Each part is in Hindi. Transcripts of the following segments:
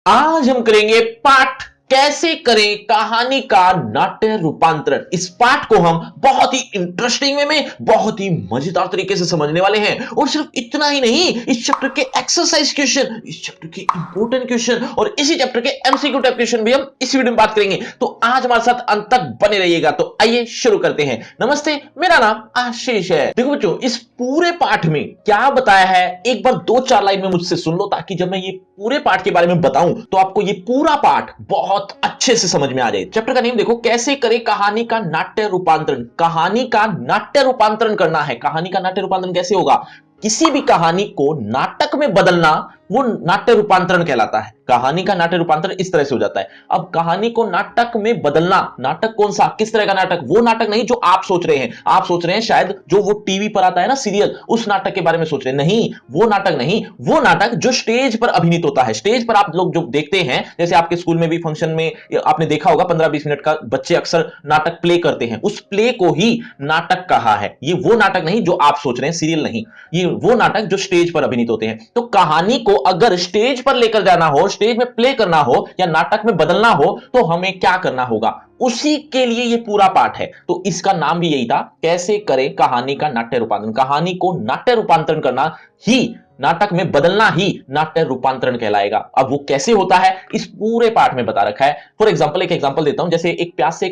आज हम करेंगे पाठ कैसे करें कहानी का नाट्य रूपांतरण। इस पाठ को हम बहुत ही इंटरेस्टिंग वे में बहुत ही मजेदार तरीके से समझने वाले हैं। और सिर्फ इतना ही नहीं, इस चैप्टर के एक्सरसाइज क्वेश्चन, इस चैप्टर के इंपॉर्टेंट क्वेश्चन और इसी चैप्टर के एमसीक्यू टाइप क्वेश्चन भी हम इस वीडियो में बात करेंगे। तो आज हमारे साथ अंत तक बने रहिएगा। तो आइए शुरू करते हैं। नमस्ते, मेरा नाम आशीष है। देखो बच्चों, इस पूरे पाठ में क्या बताया है एक बार दो चार लाइन में मुझसे सुन लो, ताकि जब मैं ये पूरे पाठ के बारे में बताऊं तो आपको ये पूरा पाठ बहुत अच्छे से समझ में आ जाए। चैप्टर का नेम देखो, कैसे करें कहानी का नाट्य रूपांतरण। कहानी का नाट्य रूपांतरण करना है। कहानी का नाट्य रूपांतरण कैसे होगा? किसी भी कहानी को नाटक में बदलना, वो नाट्य रूपांतरण कहलाता है। कहानी का नाट्य रूपांतरण इस तरह से हो जाता है। अब कहानी को नाटक में बदलना, नाटक कौन सा, किस तरह का नाटक? वो नाटक नहीं जो आप सोच रहे हैं। आप सोच रहे हैं शायद जो वो टीवी पर आता है ना सीरियल, उस नाटक के बारे में सोच रहे हैं। नहीं, वो नाटक नहीं। वो नाटक जो स्टेज पर अभिनीत होता है। स्टेज पर आप लोग जो देखते हैं, जैसे आपके स्कूल में भी फंक्शन में आपने देखा होगा 15-20 मिनट का बच्चे अक्सर नाटक प्ले करते हैं, उस प्ले को ही नाटक कहा है। ये वो नाटक नहीं जो आप सोच रहे हैं, सीरियल नहीं। ये वो नाटक जो स्टेज पर अभिनीत होते हैं। तो कहानी को अगर स्टेज पर लेकर जाना हो, स्टेज में प्ले करना हो या नाटक में बदलना हो, तो हमें क्या करना होगा, उसी के लिए ये पूरा पाठ है। तो इसका नाम भी यही था, कैसे करें कहानी का नाट्य रूपांतरण। कहानी को नाट्य रूपांतरण करना ही, नाटक में बदलना ही नाट्य रूपांतरण कहलाएगा। अब वो कैसे होता है इस पूरे पाठ में बता रखा है। फॉर एग्जांपल, एक एग्जांपल देता हूं। जैसे एक प्यासे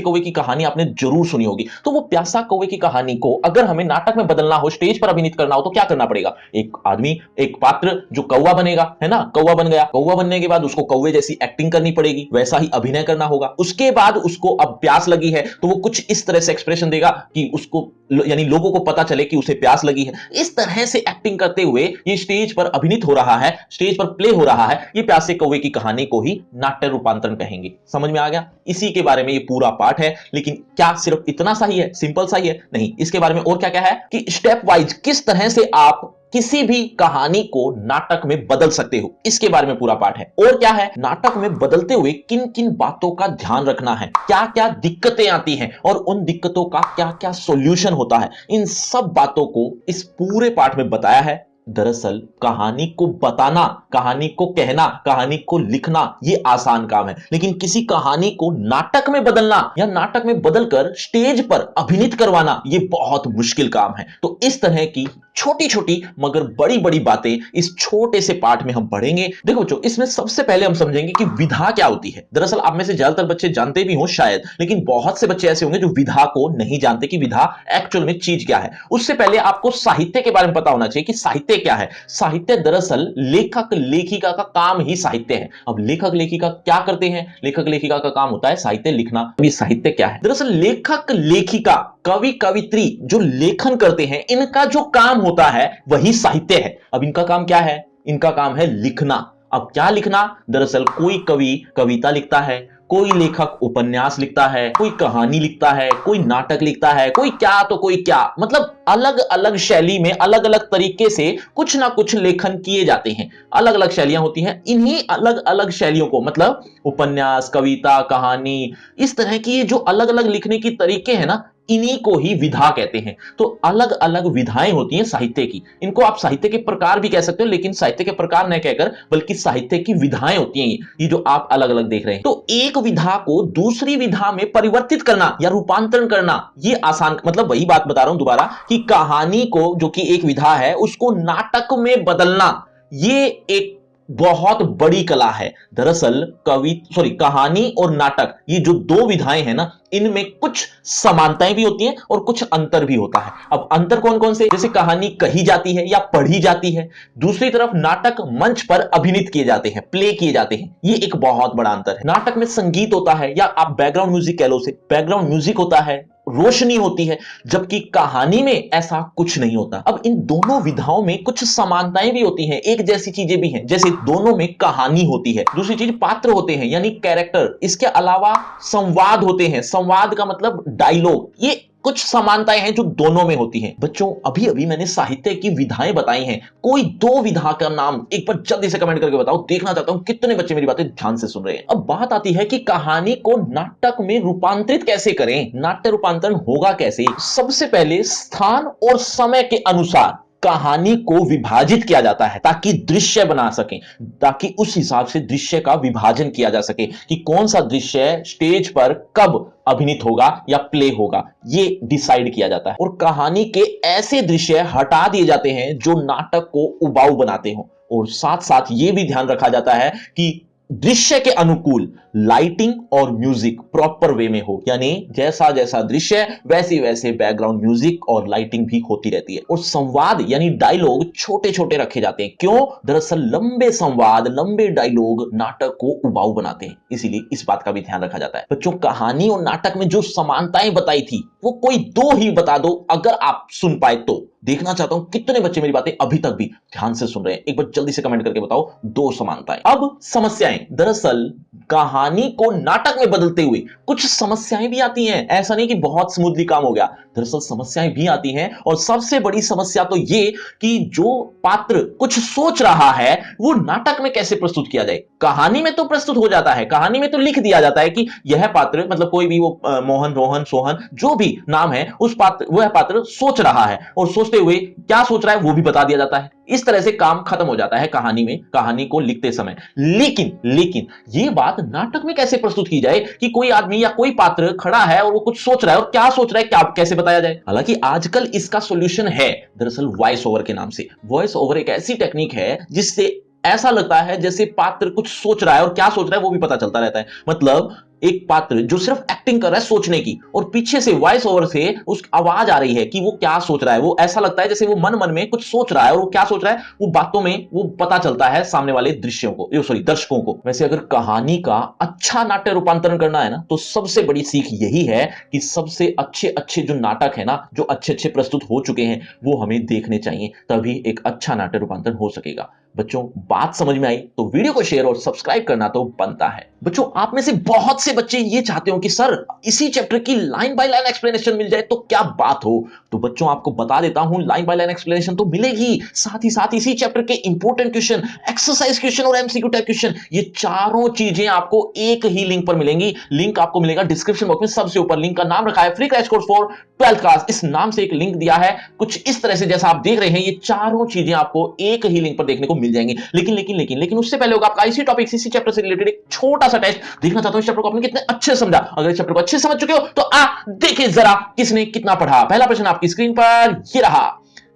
कौवे की कहानी आपने जरूर सुनी होगी। तो वो प्यासा कौवे की कहानी को अगर हमें नाटक में बदलना हो, स्टेज पर अभिनीत करना हो, तो क्या करना पड़ेगा? एक आदमी, एक पात्र जो कौवा बनेगा, है ना, कौवा बन गया। कौवा बनने के बाद उसको कौवे जैसी एक्टिंग करनी पड़ेगी, वैसा ही अभिनय करना होगा। उसके बाद उसको अब प्यास लगी है, तो वो कुछ इस तरह से एक्सप्रेशन देगा कि उसको, यानी लोगों को पता चले कि उसे प्यास लगी है। इस तरह से एक्टिंग करते हुए ये स्टेज पर अभिनीत हो रहा है, स्टेज पर प्ले हो रहा है। ये प्यासे कौवे की कहानी को ही नाट्य रूपांतरण कहेंगे। समझ में आ गया? इसी के बारे में ये पूरा पाठ है। लेकिन क्या सिर्फ इतना सा ही है, सिंपल सा ही है? नहीं, इसके बारे में और क्या क्या है कि स्टेप वाइज किस तरह से आप किसी भी कहानी को नाटक में बदल सकते हो, इसके बारे में पूरा पाठ है। और क्या है, नाटक में बदलते हुए किन किन बातों का ध्यान रखना है, क्या क्या दिक्कतें आती हैं और उन दिक्कतों का क्या क्या सॉल्यूशन होता है, इन सब बातों को इस पूरे पाठ में बताया है। दरअसल कहानी को बताना, कहानी को कहना, कहानी को लिखना ये आसान काम है, लेकिन किसी कहानी को नाटक में बदलना या नाटक में बदलकर स्टेज पर अभिनीत करवाना ये बहुत मुश्किल काम है। तो इस तरह की छोटी छोटी मगर बड़ी बड़ी बातें इस छोटे से पाठ में हम पढ़ेंगे। देखो बच्चों, इसमें सबसे पहले हम समझेंगे कि विधा क्या होती है। दरअसल आप में से ज्यादातर बच्चे जानते भी हों शायद, लेकिन बहुत से बच्चे ऐसे होंगे जो विधा को नहीं जानते कि विधा एक्चुअल में चीज क्या है। उससे पहले आपको साहित्य के बारे में पता होना चाहिए कि साहित्य क्या है। साहित्य दरअसल लेखक लेखिका का काम ही साहित्य है। अब लेखक लेखिका क्या करते हैं? लेखक लेखिका का काम होता है साहित्य लिखना। अभी साहित्य क्या है? दरअसल लेखक लेखिका, कवि कवित्री जो लेखन करते हैं, इनका जो काम होता है वही साहित्य है। अब इनका काम क्या है? इनका काम है लिखना। अब क्या लिखना? दरअसल कोई कवि कविता लिखता है, कोई लेखक उपन्यास लिखता है, कोई कहानी लिखता है, कोई नाटक लिखता है, कोई क्या तो कोई क्या, मतलब अलग अलग शैली में अलग अलग तरीके से कुछ ना कुछ लेखन किए जाते हैं। अलग अलग शैलियां होती हैं। इन्हीं अलग अलग शैलियों को, मतलब उपन्यास, कविता, कहानी, इस तरह की ये जो अलग अलग लिखने की तरीके हैं ना, इन्हीं को ही विधा कहते हैं। तो अलग अलग विधाएं होती हैं साहित्य की। इनको आप साहित्य के प्रकार भी कह सकते हो, लेकिन साहित्य के प्रकार न कहकर बल्कि साहित्य की विधाएं होती हैं ये जो आप अलग अलग देख रहे हैं। तो एक विधा को दूसरी विधा में परिवर्तित करना या रूपांतरण करना ये आसान, मतलब वही बात बता रहा हूं दोबारा कि कहानी को, जो कि एक विधा है, उसको नाटक में बदलना ये एक बहुत बड़ी कला है। दरअसल कहानी और नाटक, ये जो दो विधाएं हैं ना, इनमें कुछ समानताएं भी होती हैं और कुछ अंतर भी होता है। अब अंतर कौन कौन से? जैसे कहानी कही जाती है या पढ़ी जाती है, दूसरी तरफ नाटक मंच पर अभिनीत किए जाते हैं, प्ले किए जाते हैं। ये एक बहुत बड़ा अंतर है। नाटक में संगीत होता है, या आप बैकग्राउंड म्यूजिक कह लो उसे, बैकग्राउंड म्यूजिक होता है, रोशनी होती है, जबकि कहानी में ऐसा कुछ नहीं होता। अब इन दोनों विधाओं में कुछ समानताएं भी होती हैं, एक जैसी चीजें भी हैं। जैसे दोनों में कहानी होती है, दूसरी चीज पात्र होते हैं यानी कैरेक्टर, इसके अलावा संवाद होते हैं। संवाद का मतलब डायलॉग। ये कुछ समानताएं हैं जो दोनों में होती हैं। बच्चों, अभी अभी मैंने साहित्य की विधाएं बताई हैं, कोई दो विधा का नाम एक बार जल्दी से कमेंट करके बताओ। देखना चाहता हूं कितने बच्चे मेरी बातें ध्यान से सुन रहे हैं। अब बात आती है कि कहानी को नाटक में रूपांतरित कैसे करें, नाट्य रूपांतरण होगा कैसे। सबसे पहले स्थान और समय के अनुसार कहानी को विभाजित किया जाता है ताकि दृश्य बना सकें, ताकि उस हिसाब से दृश्य का विभाजन किया जा सके कि कौन सा दृश्य स्टेज पर कब अभिनीत होगा या प्ले होगा, ये डिसाइड किया जाता है। और कहानी के ऐसे दृश्य हटा दिए जाते हैं जो नाटक को उबाऊ बनाते हो, और साथ साथ यह भी ध्यान रखा जाता है कि दृश्य के अनुकूल लाइटिंग और म्यूजिक प्रॉपर वे में हो, यानी जैसा जैसा दृश्य वैसे वैसे बैकग्राउंड म्यूजिक और लाइटिंग भी होती रहती है। और संवाद यानी डायलॉग छोटे छोटे रखे जाते हैं। क्यों? दरअसल लंबे संवाद, लंबे डायलॉग नाटक को उबाऊ बनाते हैं, इसीलिए इस बात का भी ध्यान रखा जाता है। बच्चों, कहानी और नाटक में जो समानताएं बताई थी वो कोई दो ही बता दो, अगर आप सुन पाए तो। देखना चाहता हूं कितने बच्चे मेरी बातें अभी तक भी ध्यान से सुन रहे हैं। एक बार जल्दी से कमेंट करके बताओ दो समानताएं। अब समस्याएं, दरअसल कहानी को नाटक में बदलते हुए कुछ समस्याएं भी आती हैं। ऐसा नहीं कि बहुत स्मूथली काम हो गया, दरअसल समस्याएं भी आती हैं। और सबसे बड़ी समस्या तो ये कि जो पात्र कुछ सोच रहा है वो नाटक में कैसे प्रस्तुत किया जाए। कहानी में तो प्रस्तुत हो जाता है, कहानी में तो लिख दिया जाता है कि यह पात्र, मतलब कोई भी वो मोहन, रोहन, सोहन जो भी नाम है, उस पात्र, वह पात्र सोच रहा है, और सोचते हुए क्या सोच रहा है वो भी बता दिया जाता है। इस तरह से काम खत्म हो जाता है कहानी में, कहानी को लिखते समय। लेकिन ये बात नाटक में कैसे प्रस्तुत की जाए कि कोई आदमी या कोई पात्र खड़ा है और वो कुछ सोच रहा है, और क्या सोच रहा है क्या कैसे बताया जाए। हालांकि आजकल इसका सॉल्यूशन है, दरअसल वॉइस ओवर के नाम से। वॉइस ओवर एक ऐसी टेक्निक है जिससे ऐसा लगता है जैसे पात्र कुछ सोच रहा है, और क्या सोच रहा है वो भी पता चलता रहता है। मतलब एक पात्र जो सिर्फ एक्टिंग कर रहा है सोचने की, और पीछे से वॉइस ओवर से उस आवाज आ रही है कि वो क्या सोच रहा है। वो ऐसा लगता है जैसे वो मन मन में कुछ सोच रहा है, और वो क्या सोच रहा है वो बातों में वो पता चलता है सामने वाले दृश्यों को, दर्शकों को। वैसे अगर कहानी का अच्छा नाट्य रूपांतरण करना है ना, तो सबसे बड़ी सीख यही है कि सबसे अच्छे अच्छे जो नाटक है ना, जो अच्छे अच्छे प्रस्तुत हो चुके हैं, वो हमें देखने चाहिए, तभी एक अच्छा नाट्य रूपांतरण हो सकेगा। बच्चों, बात समझ में आई तो वीडियो को शेयर और सब्सक्राइब करना तो बनता है। बच्चों, आप में से बहुत से बच्चे ये चाहते हो कि सर इसी चैप्टर की लाइन बाय लाइन एक्सप्लेनेशन मिल जाए तो क्या बात हो। तो बच्चों, आपको बता देता हूं, लाइन बाय लाइन एक्सप्लेनेशन तो मिलेगी, साथ ही साथ इसी चैप्टर के इंपॉर्टेंट क्वेश्चन, एक्सरसाइज क्वेश्चन और एमसीक्यू टाइप क्वेश्चन, ये चारों चीजें आपको एक ही लिंक पर मिलेंगी। लिंक आपको मिलेगा डिस्क्रिप्शन बॉक्स में, सबसे ऊपर लिंक का नाम रखा है free crash course for 12th class, इस नाम से एक लिंक दिया है। कुछ इस तरह से जैसा आप देख रहे हैं, ये चारों चीजें आपको एक ही लिंक पर देखने को मिल जाएंगी। लेकिन उससे पहले होगा आपका इसी टॉपिक, इसी चैप्टर से रिलेटेड एक छोटा सा टेस्ट। देखना चाहता हूं इस चैप्टर को आपने कितने अच्छे से समझा। अगर इस चैप्टर को अच्छे से समझ चुके हो तो देखिए जरा किसने कितना पढ़ा। पहला प्रश्न आपकी स्क्रीन पर ये रहा,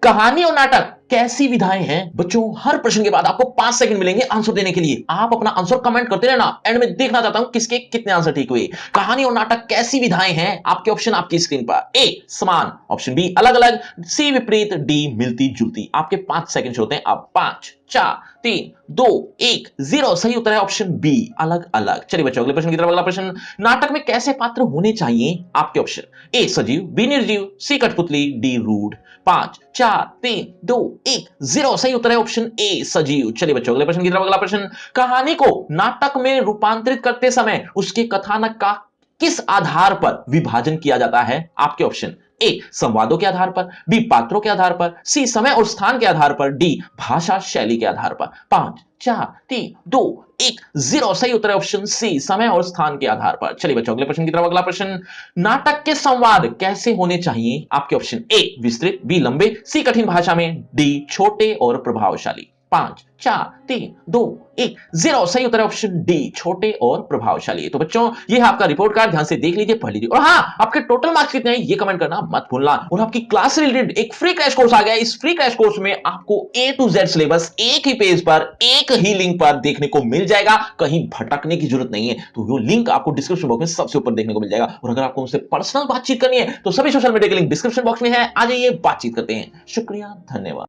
कहानी और नाटक कैसी विधाएं हैं। बच्चों, हर प्रश्न के बाद आपको 5 सेकंड मिलेंगे आंसर देने के लिए। आप अपना आंसर कमेंट करते रहना, एंड में देखना चाहता हूं किसके कितने आंसर ठीक हुए। कहानी और नाटक कैसी विधाएं हैं, आपके ऑप्शन आपकी स्क्रीन पर। ए समान, ऑप्शन बी अलग अलग, सी विपरीत, डी मिलती जुलती। आपके 5 सेकंड होते हैं अब। 5 4 3 2 1 0। सही उत्तर है ऑप्शन बी, अलग अलग। चलिए बच्चों, अगले प्रश्न की तरफ। अगला प्रश्न, नाटक में कैसे पात्र होने चाहिए, आपके ऑप्शन। ए सजीव, बी निर्जीव, सी कठपुतली, डी रूड। 5 4 3 2 1 0। सही उत्तर है ऑप्शन ए सजीव। चलिए बच्चों, अगले प्रश्न की तरफ। अगला प्रश्न, कहानी को नाटक में रूपांतरित करते समय उसके कथानक का किस आधार पर विभाजन किया जाता है, आपके ऑप्शन। ए संवादों के आधार पर, बी पात्रों के आधार पर, सी समय और स्थान के आधार पर, डी भाषा शैली के आधार पर। 5 4 3 2 1 0। सही उत्तर है ऑप्शन सी, समय और स्थान के आधार पर। चलिए बच्चों, अगले प्रश्न की तरफ। अगला प्रश्न, नाटक के संवाद कैसे होने चाहिए, आपके ऑप्शन। ए विस्तृत, बी लंबे, सी कठिन भाषा में, डी छोटे और प्रभावशाली। 5 4 3 2 1 0। सही उत्तर है ऑप्शन डी, छोटे और प्रभावशाली। तो बच्चों, ये है आपका रिपोर्ट कार्ड, ध्यान से देख लीजिए, पढ़ लीजिए। और हाँ, आपके टोटल मार्क्स कितने हैं ये कमेंट करना मत भूलना। और आपकी क्लास से रिलेटेड एक फ्री क्रैश कोर्स आ गया है। इस फ्री क्रैश कोर्स में आपको A to Z सिलेबस एक ही पेज पर, एक ही लिंक पर देखने को मिल जाएगा, कहीं भटकने की जरूरत नहीं है। तो वो लिंक आपको डिस्क्रिप्शन बॉक्स में सबसे ऊपर देखने को मिल जाएगा। और अगर आपको मुझसे पर्सनल बातचीत करनी है तो सभी सोशल मीडिया के लिंक डिस्क्रिप्शन बॉक्स में है, आ जाइए, बातचीत करते हैं। शुक्रिया, धन्यवाद।